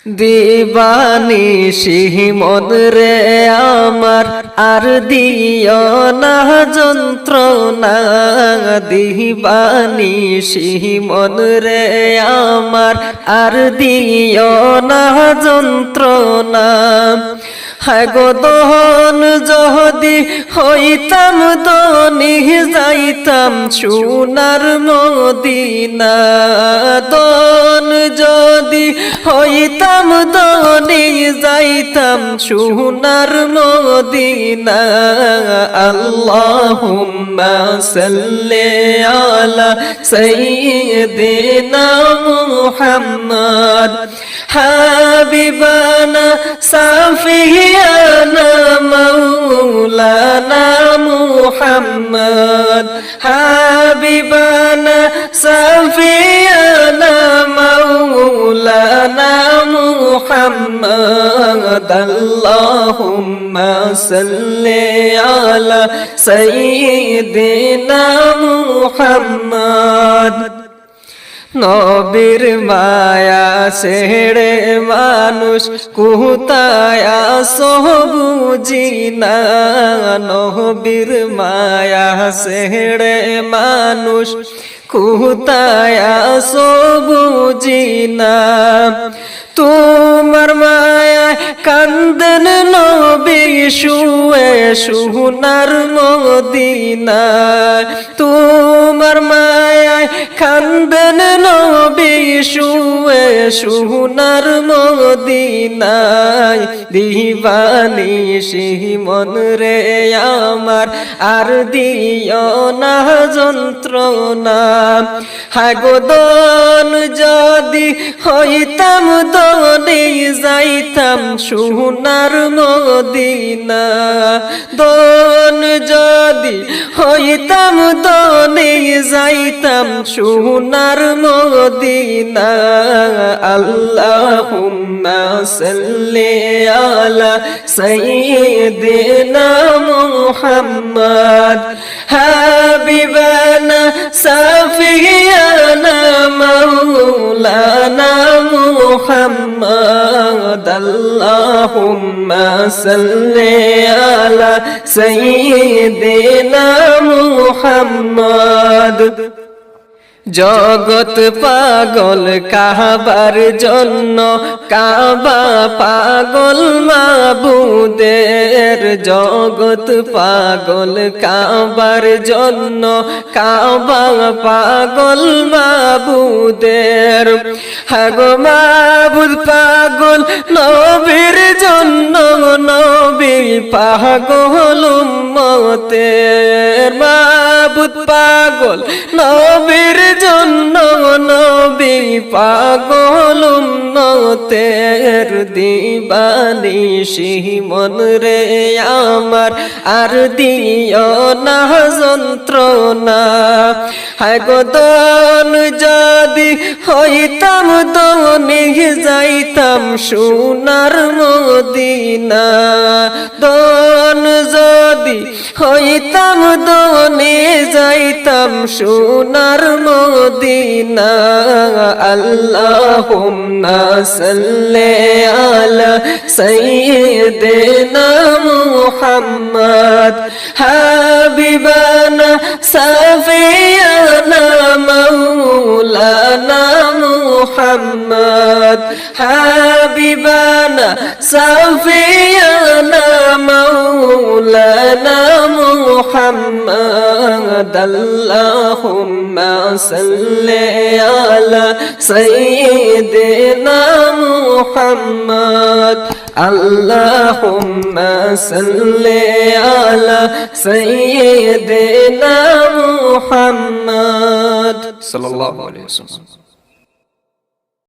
দিবানিশি মন রে আমার আর দিও না যন্ত্রণা, দিবানিশি মন রে আমার আর দিও না যন্ত্রণা। হায় গো দহন যদি হইতাম দনি যাইতাম সোনার মদিনা, দন যদি হইতাম দনি যাইতাম সোনার মদিনা। আল্লাহুম্মা সাল্লি আলা সাইয়্যিদিনা মুহাম্মদ হাবিবানা সাফিয়ানা মাওলানা মুহাম্মদ হাবিবানা সাফিয়ানা মাওলানা মুহাম্মদ। আল্লাহুম্মা সাল্লি আলা সাইয়্যিদিনা মুহাম্মদ। নবীর মায়া ছেড়ে মানুষ কোথায় আসো বুঝি না, নবীর মায়া ছেড়ে মানুষ কোথায় আসো বুঝি না। তোমার মায়া কান্দন নবী শুয়ে সোনার মদিনা, তোমার মায়া কান্দন নবী শুয়ে সোনার মদিনায়। দিবানিশি মন রে আমার আর দিও না যন্ত্রণা, হায় গো দন যদি হইতাম দনে যাইতাম সোনার মদিনা, দন যদি হইতাম দনে যাইতাম সোনার মদিনা। আল্লাহুম্মা সাল্লি আলা সাইয়্যিদিনা মুহাম্মদ হাবিবানা সাফিয়ানা মাওলানা মুহাম্মদ। আল্লাহুম্মা সাল্লি আলা সাইয়্যিদিনা মুহাম্মদ। জগৎ পাগল কাবার জন্য, কাবা পাগল মাবুদের, জগৎ পাগল কাবার জন্য, কাবা পাগল মাবুদের। হাগো মাবুদ পাগল নবীর জন্য, নবী পাগল উম্মতের। মাবুদ পাগল নবীর জন্য, নবী পাগল উম্মতের। দিবানিশি মন রে আমার আর দিও না যন্ত্রণা, হায় গো দন যদি হইতাম দনে যাইতাম সোনার মদিনা, দন যদি হইতাম দনে যাইতাম সোনার মদিনা। আল্লাহুম্মা সাল্লি আলা সাইয়্যিদিনা মুহাম্মদ হাবিবানা সাফিয়ানা মাওলানা মুহাম্মদ হাবিবানা সাফিয়ানা মাওলানা মুহাম্মদ। আল্লাহুম্মা সাল্লি আলা সাইয়্যিদিনা মুহাম্মদ। আল্লাহুম্মা সাল্লি আলা সাইয়্যিদিনা মুহাম্মদ সাল্লাল্লাহু আলাইহি ওয়াসাল্লাম।